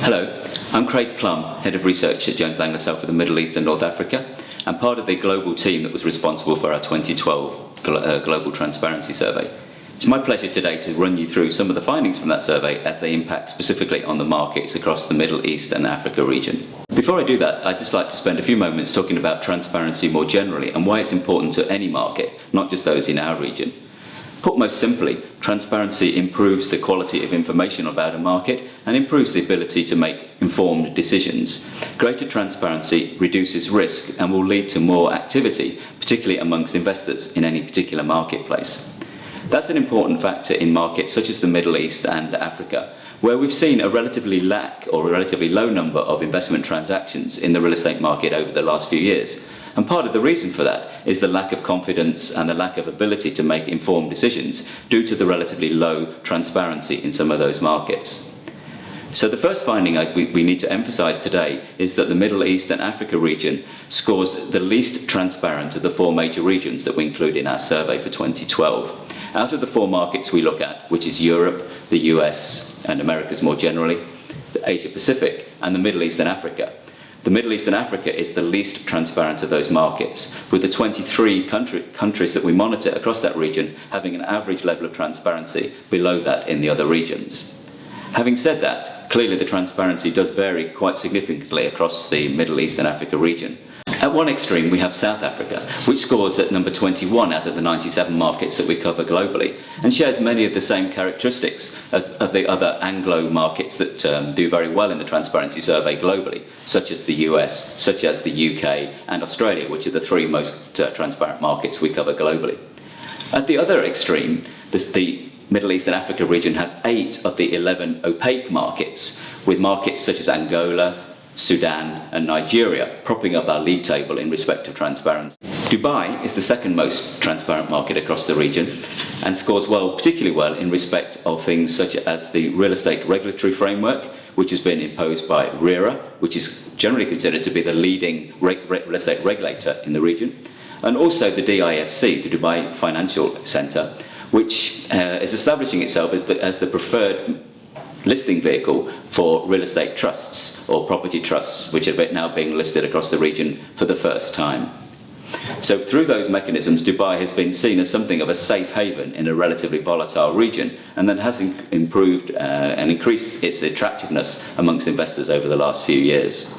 Hello, I'm Craig Plum, Head of Research at Jones Lang LaSalle for the Middle East and North Africa, and part of the global team that was responsible for our 2012 Global Transparency Survey. It's my pleasure today to run you through some of the findings from that survey as they impact specifically on the markets across the Middle East and Africa region. Before I do that, I'd just like to spend a few moments talking about transparency more generally and why it's important to any market, not just those in our region. Put most simply, transparency improves the quality of information about a market and improves the ability to make informed decisions. Greater transparency reduces risk and will lead to more activity, particularly amongst investors in any particular marketplace. That's an important factor in markets such as the Middle East and Africa, where we've seen a relatively low number of investment transactions in the real estate market over the last few years. And part of the reason for that is the lack of confidence and the lack of ability to make informed decisions due to the relatively low transparency in some of those markets. So the first finding we need to emphasize today is that the Middle East and Africa region scores the least transparent of the four major regions that we include in our survey for 2012. Out of the four markets we look at, which is Europe, the US and Americas more generally, Asia Pacific and the Middle East and Africa, the Middle East and Africa is the least transparent of those markets, with the 23 countries that we monitor across that region having an average level of transparency below that in the other regions. Having said that, clearly the transparency does vary quite significantly across the Middle East and Africa region. At one extreme we have South Africa, which scores at number 21 out of the 97 markets that we cover globally, and shares many of the same characteristics of the other Anglo markets that do very well in the transparency survey globally, such as the US, such as the UK and Australia, which are the three most transparent markets we cover globally. At the other extreme, the Middle East and Africa region has 8 of the 11 opaque markets, with markets such as Angola, Sudan and Nigeria propping up our league table in respect of transparency. Dubai is the second most transparent market across the region and scores particularly well in respect of things such as the real estate regulatory framework, which has been imposed by RERA, which is generally considered to be the leading real estate regulator in the region, and also the DIFC, the Dubai Financial Centre, which is establishing itself as the preferred listing vehicle for real estate trusts or property trusts, which are now being listed across the region for the first time. So through those mechanisms, Dubai has been seen as something of a safe haven in a relatively volatile region, and that has improved and increased its attractiveness amongst investors over the last few years.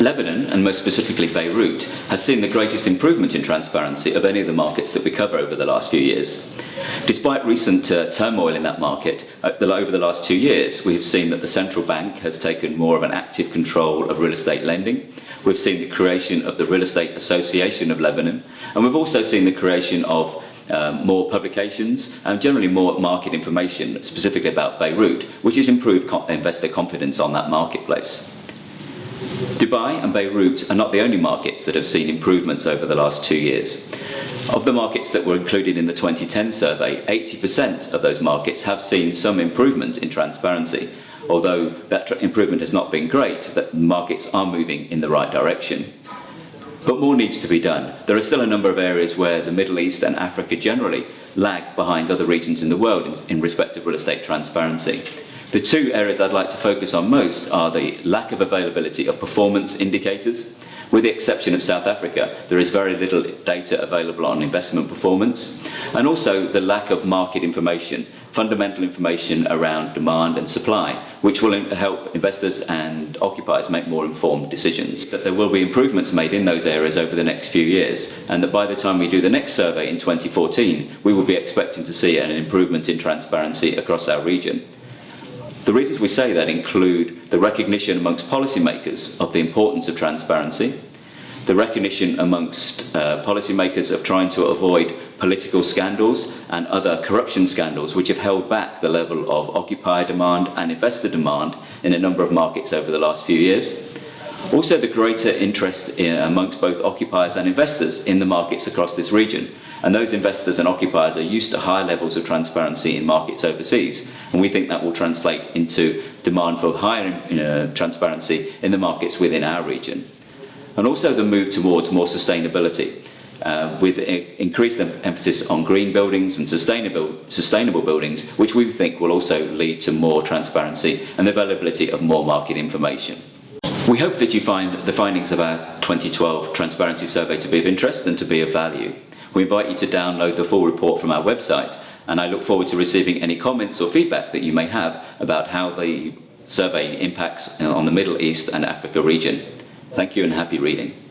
Lebanon, and most specifically Beirut, has seen the greatest improvement in transparency of any of the markets that we cover over the last few years. Despite recent turmoil in that market, over the last 2 years, we have seen that the central bank has taken more of an active control of real estate lending. We've seen the creation of the Real Estate Association of Lebanon, and we've also seen the creation of more publications and generally more market information, specifically about Beirut, which has improved investor confidence on that marketplace. Dubai and Beirut are not the only markets that have seen improvements over the last 2 years. Of the markets that were included in the 2010 survey, 80% of those markets have seen some improvement in transparency. Although that improvement has not been great, the markets are moving in the right direction. But more needs to be done. There are still a number of areas where the Middle East and Africa generally lag behind other regions in the world in respect of real estate transparency. The two areas I'd like to focus on most are the lack of availability of performance indicators. With the exception of South Africa, there is very little data available on investment performance, and also the lack of market information, fundamental information around demand and supply, which will help investors and occupiers make more informed decisions. That there will be improvements made in those areas over the next few years, and that by the time we do the next survey in 2014, we will be expecting to see an improvement in transparency across our region. The reasons we say that include the recognition amongst policymakers of the importance of transparency, the recognition amongst policymakers of trying to avoid political scandals and other corruption scandals which have held back the level of occupier demand and investor demand in a number of markets over the last few years. Also the greater interest amongst both occupiers and investors in the markets across this region. And those investors and occupiers are used to high levels of transparency in markets overseas, and we think that will translate into demand for higher transparency in the markets within our region. And also the move towards more sustainability. with increased emphasis on green buildings and sustainable buildings, which we think will also lead to more transparency and the availability of more market information. We hope that you find the findings of our 2012 Transparency Survey to be of interest and to be of value. We invite you to download the full report from our website, and I look forward to receiving any comments or feedback that you may have about how the survey impacts on the Middle East and Africa region. Thank you and happy reading.